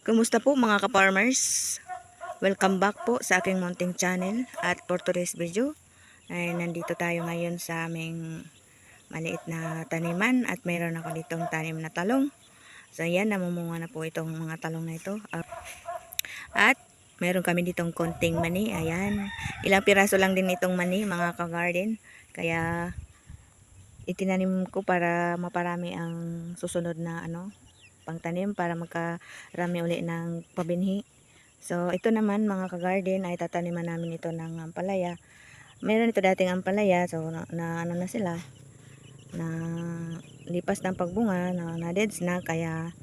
Kumusta po mga ka-farmers? Welcome back po sa aking mounting channel. At for today's video ay nandito tayo ngayon sa aming maliit na taniman. At mayroon ako ditong tanim na talong. So yan, namumunga na po itong mga talong na ito. At meron kami ditong konting mani. Ayan, ilang piraso lang din itong mani mga ka-garden. Kaya itinanim ko para maparami ang susunod na pangtanim, para magkarami uli ng pabinhi. So ito naman mga ka-garden ay tataniman namin ito ng ampalaya. Meron ito dating ampalaya, so na sila, na lipas ng pagbunga, na deads na, kaya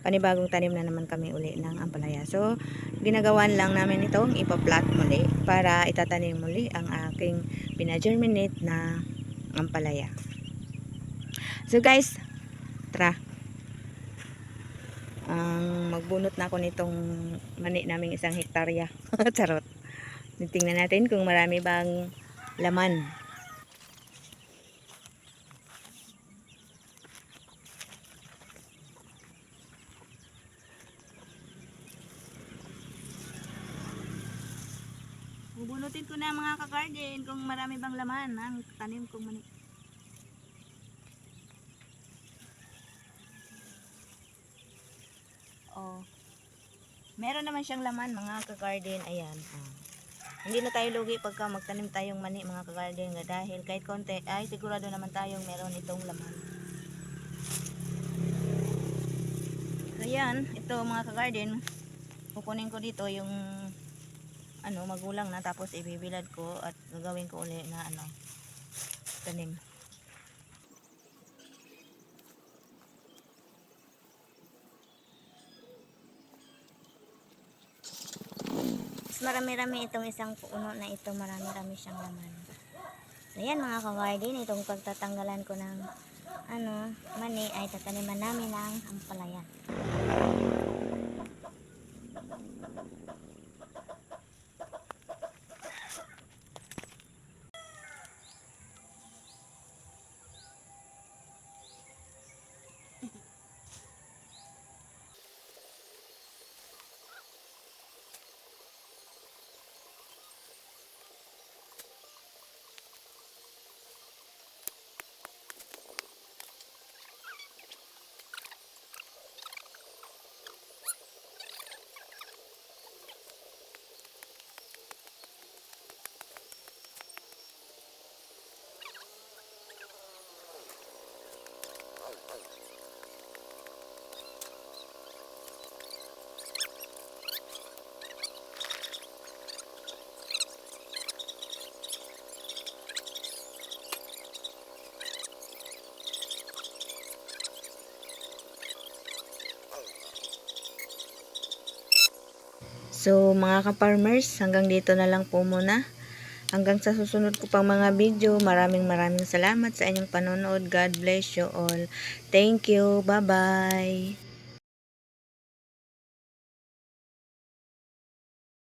panibagong tanim na naman kami uli ng ampalaya. So ginagawan lang namin itong ipa-plant muli para itatanim muli ang aking pina-germinate na ampalaya. So guys, tara. Magbunot na ako nitong mani naming 1 hektarya. Charot. Tingnan natin kung marami bang laman. Bubunutin ko na mga ka-garden kung marami bang laman ang tanim kong mani. Oh. Meron naman siyang laman mga ka-garden. Ayan. Hindi na tayo lugi pagka magtanim tayong mani mga ka-garden, dahil kahit konti ay sigurado naman tayong meron itong laman. Ayan, ito mga ka-garden, kukunin ko dito yung magulang na, tapos ibibilad ko at gagawin ko uli na tanim. Marami-rami itong isang puno na ito, marami-rami siyang laman. So yan mga ka-garden, itong pagtatanggalan ko ng mani ay tataniman namin ng ampalaya. So mga ka-farmers, hanggang dito na lang po muna. Hanggang sa susunod ko pang mga video, maraming salamat sa inyong panonood. God bless you all. Thank you. Bye-bye.